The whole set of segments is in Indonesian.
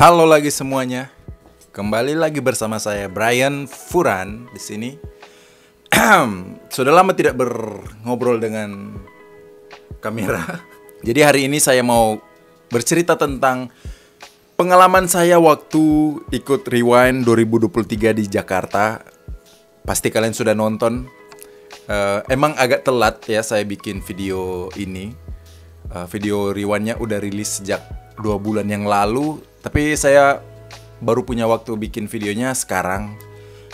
Halo lagi semuanya. Kembali lagi bersama saya Brian Furan di sini. Sudah lama tidak ngobrol dengan kamera. Jadi hari ini saya mau bercerita tentang pengalaman saya waktu ikut Rewind 2023 di Jakarta. Pasti kalian sudah nonton. Emang agak telat ya saya bikin video ini. Video Rewind-nya udah rilis sejak 2 bulan yang lalu. Tapi saya baru punya waktu bikin videonya sekarang.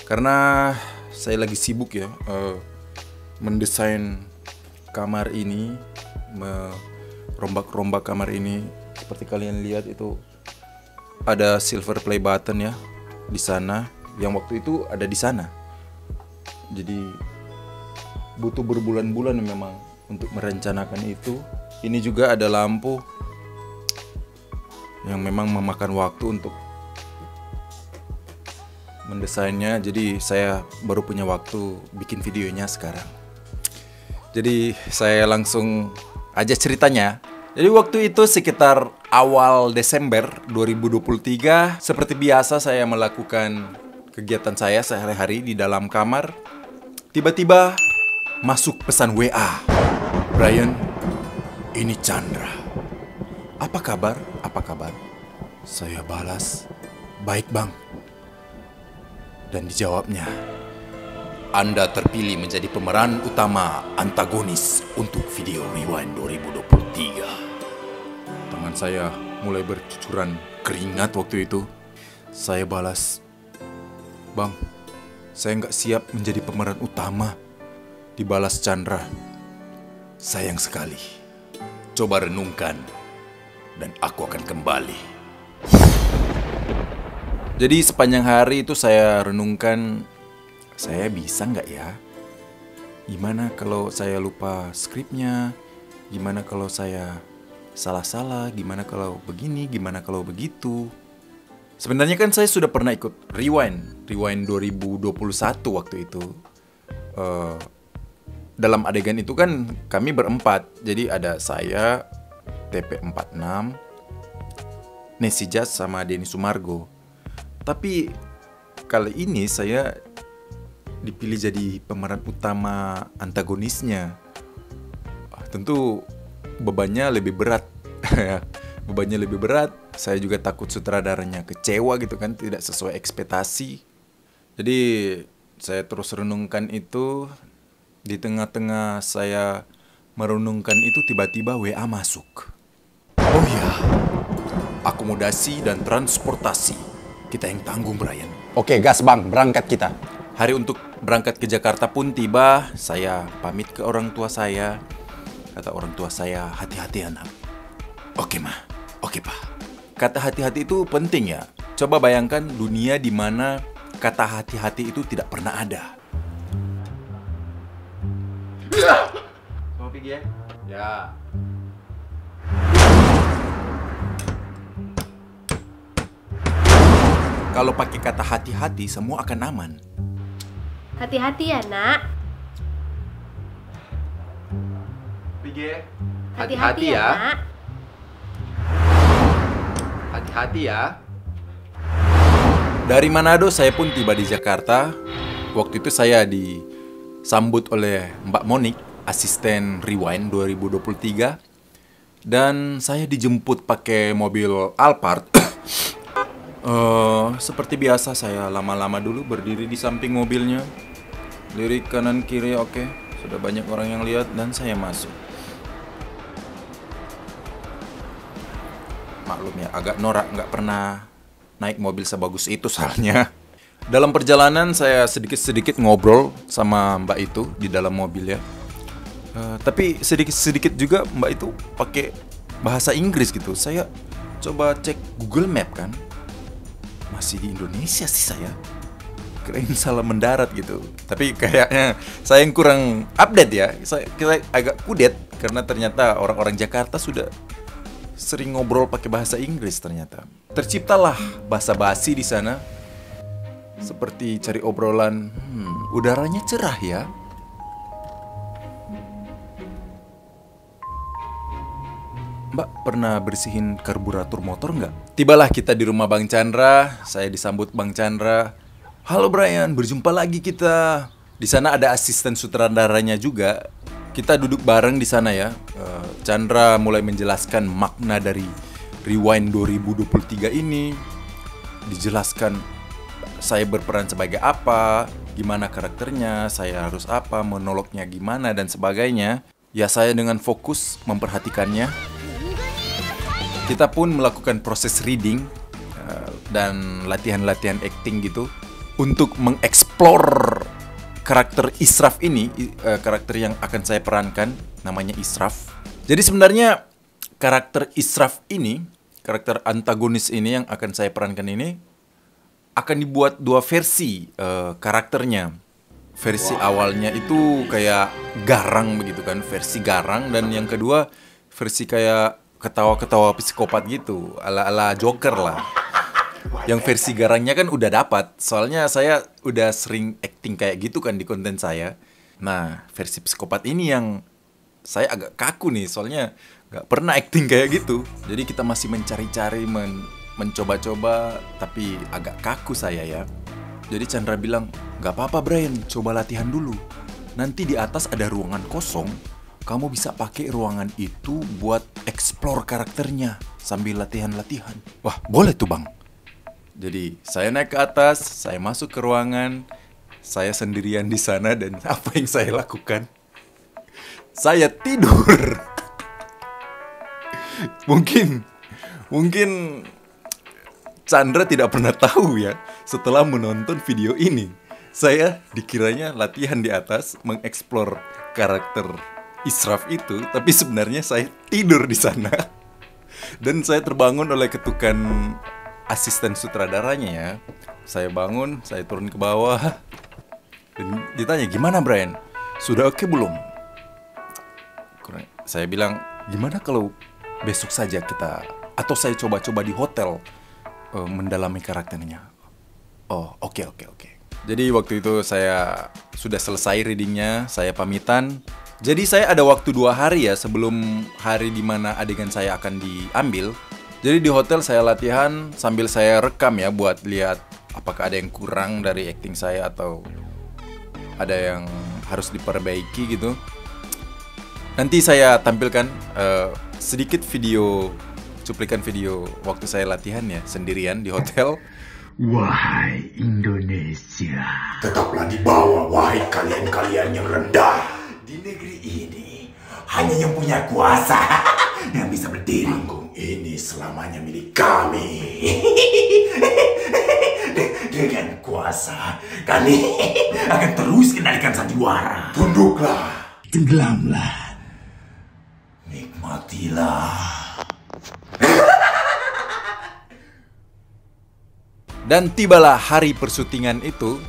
Karena saya lagi sibuk ya mendesain kamar ini, merombak-rombak kamar ini. Seperti kalian lihat itu ada silver play button ya di sana, yang waktu itu ada di sana. Jadi butuh berbulan-bulan memang untuk merencanakan itu. Ini juga ada lampu yang memang memakan waktu untuk mendesainnya. Jadi saya baru punya waktu bikin videonya sekarang. Jadi saya langsung aja ceritanya. Jadi waktu itu sekitar awal Desember 2023, seperti biasa saya melakukan kegiatan saya sehari-hari di dalam kamar. Tiba-tiba masuk pesan WA. Brian, ini Chandra. Apa kabar? Apa kabar? Saya balas, baik bang. Dan dijawabnya, Anda terpilih menjadi pemeran utama antagonis untuk video Rewind 2023. Tangan saya mulai bercucuran keringat waktu itu. Saya balas, bang, saya nggak siap menjadi pemeran utama. Dibalas Chandra, sayang sekali. Coba renungkan dan aku akan kembali. Jadi sepanjang hari itu saya renungkan, saya bisa nggak ya? Gimana kalau saya lupa skripnya? Gimana kalau saya salah-salah? Gimana kalau begini? Gimana kalau begitu? Sebenarnya kan saya sudah pernah ikut Rewind 2021 waktu itu. Dalam adegan itu kan kami berempat. Jadi ada saya, TP46, Nesi Jazz sama Denny Sumargo. Tapi kali ini saya dipilih jadi pemeran utama antagonisnya. Tentu bebannya lebih berat. Bebannya lebih berat. Saya juga takut sutradaranya kecewa gitu kan, tidak sesuai ekspektasi. Jadi saya terus renungkan itu. Di tengah-tengah saya merenungkan itu, tiba-tiba WA masuk. Oh ya, akomodasi dan transportasi kita yang tanggung, Brian. Oke, gas bang, berangkat kita. Hari untuk berangkat ke Jakarta pun tiba. Saya pamit ke orang tua saya. Kata orang tua saya, hati-hati anak. Oke mah, oke pak. Kata hati-hati itu penting ya. Coba bayangkan dunia di mana kata hati-hati itu tidak pernah ada. Mau pergi ya? Ya. Kalau pakai kata hati-hati, semua akan aman. Hati-hati ya, nak. Pergi ya? Hati-hati ya, nak. Hati-hati ya. Dari Manado saya pun tiba di Jakarta. Waktu itu saya disambut oleh Mbak Monik, asisten Rewind 2023. Dan saya dijemput pakai mobil Alphard. Seperti biasa saya lama-lama dulu berdiri di samping mobilnya. Lirik kanan kiri, oke. Sudah banyak orang yang lihat dan saya masuk. Maklum ya, agak norak, nggak pernah naik mobil sebagus itu soalnya. Dalam perjalanan saya sedikit-sedikit ngobrol sama mbak itu di dalam mobil ya. Tapi sedikit-sedikit juga mbak itu pakai bahasa Inggris gitu. Saya coba cek Google Map kan. Masih di Indonesia sih saya. Kirain salah mendarat gitu. Tapi kayaknya saya yang kurang update ya. Saya agak kudet karena ternyata orang-orang Jakarta sudah sering ngobrol pakai bahasa Inggris ternyata. Terciptalah basa-basi di sana. Seperti cari obrolan, udaranya cerah ya. Mbak pernah bersihin karburator motor nggak? Tibalah kita di rumah Bang Chandra. Saya disambut Bang Chandra. Halo Brian, berjumpa lagi kita. Di sana ada asisten sutradaranya juga. Kita duduk bareng di sana ya. Chandra mulai menjelaskan makna dari Rewind 2023 ini. Dijelaskan saya berperan sebagai apa, gimana karakternya, saya harus apa, monolognya gimana, dan sebagainya. Ya saya dengan fokus memperhatikannya. Kita pun melakukan proses reading dan latihan-latihan acting gitu untuk mengeksplor karakter Israf ini, karakter yang akan saya perankan namanya Israf. Jadi sebenarnya karakter Israf ini, karakter antagonis ini yang akan saya perankan ini akan dibuat dua versi karakternya. Versi awalnya itu kayak garang begitu kan, versi garang, dan yang kedua versi kayak ketawa-ketawa psikopat gitu, ala-ala Joker lah. Yang versi garangnya kan udah dapat, soalnya saya udah sering acting kayak gitu kan di konten saya. Nah, versi psikopat ini yang saya agak kaku nih, soalnya gak pernah acting kayak gitu. Jadi kita masih mencari-cari, mencoba-coba, tapi agak kaku saya ya. Jadi Chandra bilang, gak apa-apa Brian, coba latihan dulu. Nanti di atas ada ruangan kosong, kamu bisa pakai ruangan itu buat explore karakternya sambil latihan-latihan. Wah, boleh tuh bang. Jadi saya naik ke atas, saya masuk ke ruangan, saya sendirian di sana, dan apa yang saya lakukan? Saya tidur. Mungkin Chandra tidak pernah tahu ya, setelah menonton video ini, saya dikiranya latihan di atas mengeksplor karakter Israf itu, tapi sebenarnya saya tidur di sana. Dan saya terbangun oleh ketukan asisten sutradaranya ya. Saya bangun, saya turun ke bawah. Dan ditanya, gimana Brian? Sudah oke belum? Saya bilang, gimana kalau besok saja kita, atau saya coba-coba di hotel mendalami karakternya. Oh, oke. Jadi waktu itu saya sudah selesai readingnya, saya pamitan. Jadi saya ada waktu 2 hari ya sebelum hari dimana adegan saya akan diambil. Jadi di hotel saya latihan sambil saya rekam ya buat lihat apakah ada yang kurang dari acting saya atau ada yang harus diperbaiki gitu. Nanti saya tampilkan sedikit video, cuplikan video waktu saya latihan ya sendirian di hotel. Wahai Indonesia, Tetaplah di bawah, wahai kalian-kalian yang rendah. Di negeri ini, hanya yang punya kuasa yang bisa berdiri. Panggung ini selamanya milik kami. Dengan kuasa, kami akan terus kendalikan sandiwara. Tunduklah, tenggelamlah. nikmatilah. Dan tibalah hari persyutingan itu.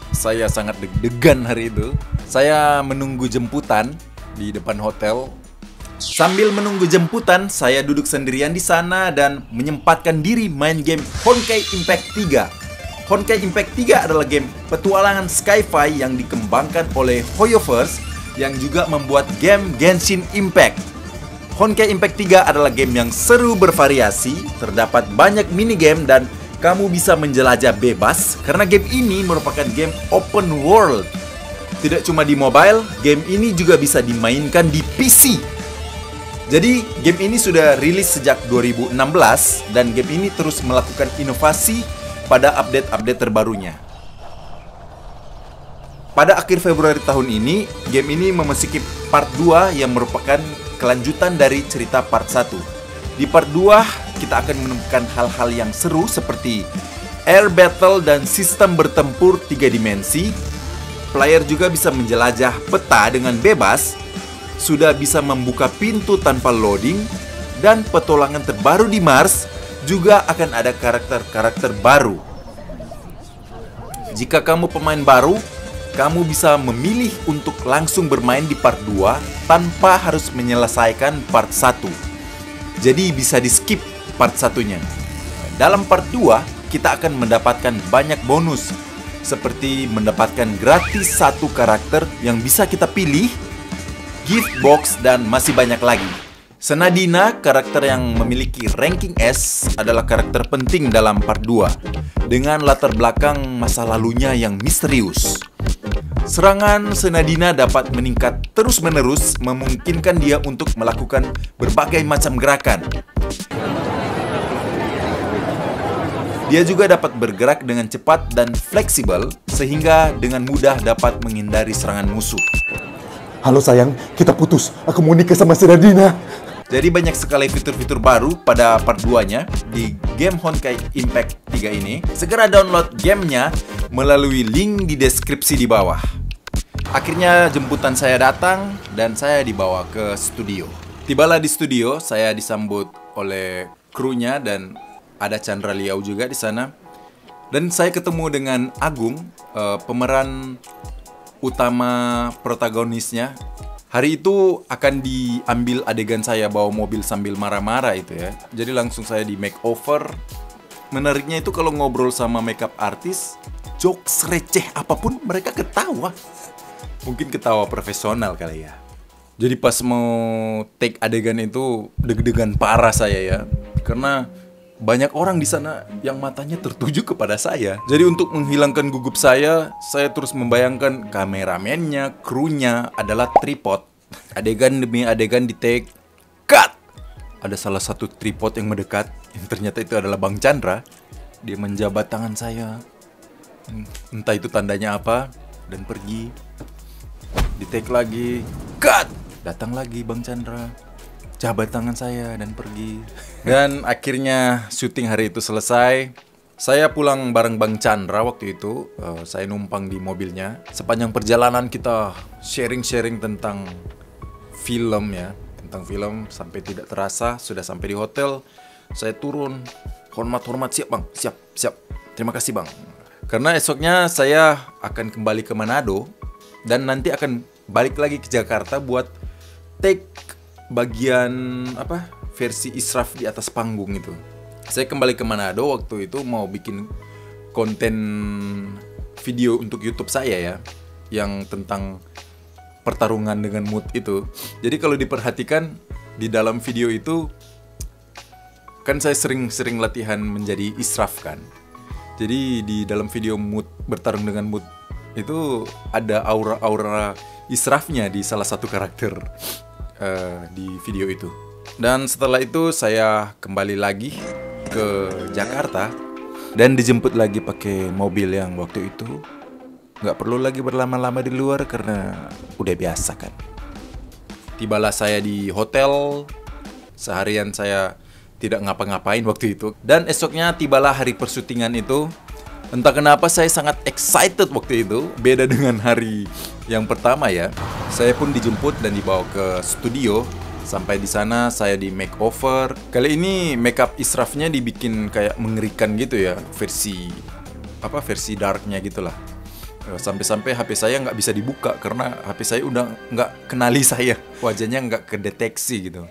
Saya sangat deg-degan hari itu. Saya menunggu jemputan di depan hotel. Sambil menunggu jemputan, saya duduk sendirian di sana dan menyempatkan diri main game Honkai Impact 3. Honkai Impact 3 adalah game petualangan sci-fi yang dikembangkan oleh HoYoverse yang juga membuat game Genshin Impact. Honkai Impact 3 adalah game yang seru bervariasi, terdapat banyak minigame dan kamu bisa menjelajah bebas karena game ini merupakan game open world. Tidak cuma di mobile, game ini juga bisa dimainkan di PC. Jadi, game ini sudah rilis sejak 2016 dan game ini terus melakukan inovasi pada update-update terbarunya. Pada akhir Februari tahun ini, game ini memasuki part 2 yang merupakan kelanjutan dari cerita part 1. Di part 2, kita akan menemukan hal-hal yang seru seperti air battle dan sistem bertempur 3 dimensi. Player juga bisa menjelajah peta dengan bebas, sudah bisa membuka pintu tanpa loading, dan petualangan terbaru di Mars juga akan ada karakter-karakter baru. Jika kamu pemain baru, kamu bisa memilih untuk langsung bermain di part 2 tanpa harus menyelesaikan part 1. Jadi bisa di skip part 1-nya. Dalam part 2, kita akan mendapatkan banyak bonus, seperti mendapatkan gratis 1 karakter yang bisa kita pilih, gift box, dan masih banyak lagi. Senadina, karakter yang memiliki ranking S, adalah karakter penting dalam part 2 dengan latar belakang masa lalunya yang misterius. Serangan Senadina dapat meningkat terus-menerus, memungkinkan dia untuk melakukan berbagai macam gerakan. Dia juga dapat bergerak dengan cepat dan fleksibel, sehingga dengan mudah dapat menghindari serangan musuh. Halo sayang, kita putus. Aku mau nikah sama Senadina. Jadi banyak sekali fitur-fitur baru pada part 2-nya di game Honkai Impact 3 ini. Segera download gamenya melalui link di deskripsi di bawah. Akhirnya jemputan saya datang dan saya dibawa ke studio. Tibalah di studio, saya disambut oleh krunya dan ada Chandra Liao juga di sana. Dan saya ketemu dengan Agung, pemeran utama protagonisnya. Hari itu akan diambil adegan saya bawa mobil sambil marah-marah itu ya. Jadi langsung saya di makeover. Menariknya itu kalau ngobrol sama makeup artis, jokes receh apapun mereka ketawa. Mungkin ketawa profesional kali ya. Jadi pas mau take adegan itu deg-degan parah saya ya. Karena banyak orang di sana yang matanya tertuju kepada saya. Jadi untuk menghilangkan gugup saya terus membayangkan kameramennya, krunya adalah tripod. Adegan demi adegan di take. Cut! Ada salah satu tripod yang mendekat, yang ternyata itu adalah Bang Chandra. Dia menjabat tangan saya. Entah itu tandanya apa, dan pergi. Di take lagi. Cut! Datang lagi Bang Chandra. Jabat tangan saya dan pergi. Dan akhirnya syuting hari itu selesai. Saya pulang bareng Bang Chandra waktu itu. Saya numpang di mobilnya. Sepanjang perjalanan kita sharing-sharing tentang film ya. Tentang film sampai tidak terasa. Sudah sampai di hotel. Saya turun. Hormat-hormat, siap Bang, siap. Terima kasih Bang. Karena esoknya saya akan kembali ke Manado. Dan nanti akan balik lagi ke Jakarta buat take bagian versi israf di atas panggung itu. Saya kembali ke Manado waktu itu mau bikin konten video untuk YouTube saya ya, yang tentang pertarungan dengan mood itu. Jadi kalau diperhatikan di dalam video itu kan saya sering latihan menjadi israf kan. Jadi di dalam video mood bertarung dengan mood itu ada aura-aura israfnya di salah satu karakter di video itu. Dan setelah itu saya kembali lagi ke Jakarta dan dijemput lagi pakai mobil yang waktu itu nggak perlu lagi berlama-lama di luar karena udah biasa kan. Tibalah saya di hotel, seharian saya tidak ngapa-ngapain waktu itu. Dan esoknya tibalah hari persyutingan itu. Entah kenapa saya sangat excited waktu itu. Beda dengan hari yang pertama ya. Saya pun dijemput dan dibawa ke studio. Sampai di sana saya di makeover. Kali ini makeup israfnya dibikin kayak mengerikan gitu ya. Versi darknya gitulah. Sampai-sampai HP saya nggak bisa dibuka karena HP saya udah nggak kenali saya. Wajahnya nggak kedeteksi gitu.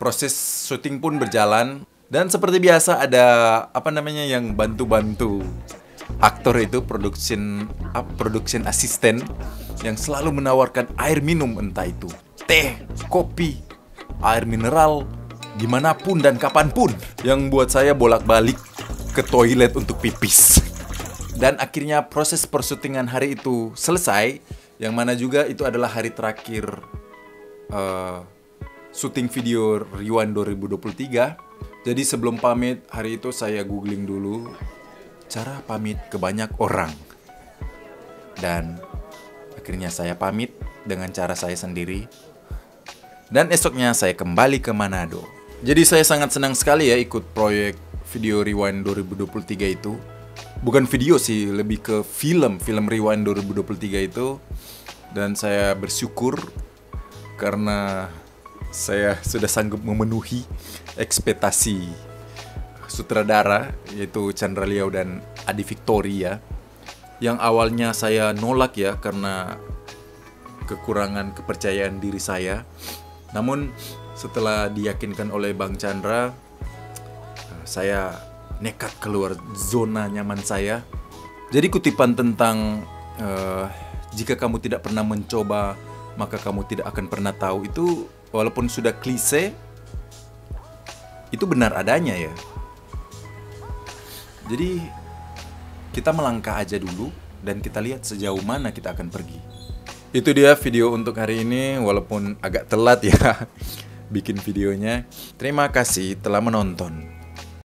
Proses syuting pun berjalan. Dan seperti biasa ada yang bantu-bantu aktor itu, production assistant yang selalu menawarkan air minum, entah itu teh, kopi, air mineral, dimanapun dan kapanpun, yang buat saya bolak-balik ke toilet untuk pipis. Dan akhirnya proses persyutingan hari itu selesai, yang mana juga itu adalah hari terakhir syuting video Rewind 2023. Jadi sebelum pamit hari itu saya googling dulu cara pamit ke banyak orang. Dan akhirnya saya pamit dengan cara saya sendiri. Dan esoknya saya kembali ke Manado. Jadi saya sangat senang sekali ya ikut proyek video Rewind 2023 itu. Bukan video sih, lebih ke film Rewind 2023 itu. Dan saya bersyukur karena saya sudah sanggup memenuhi ekspektasi sutradara, yaitu Chandra Liao dan Adi Victoria, yang awalnya saya nolak ya karena kekurangan kepercayaan diri saya. Namun setelah diyakinkan oleh Bang Chandra, saya nekat keluar zona nyaman saya. Jadi kutipan tentang jika kamu tidak pernah mencoba, maka kamu tidak akan pernah tahu, itu walaupun sudah klise, itu benar adanya ya. Jadi kita melangkah aja dulu dan kita lihat sejauh mana kita akan pergi. Itu dia video untuk hari ini, walaupun agak telat ya bikin videonya. Terima kasih telah menonton.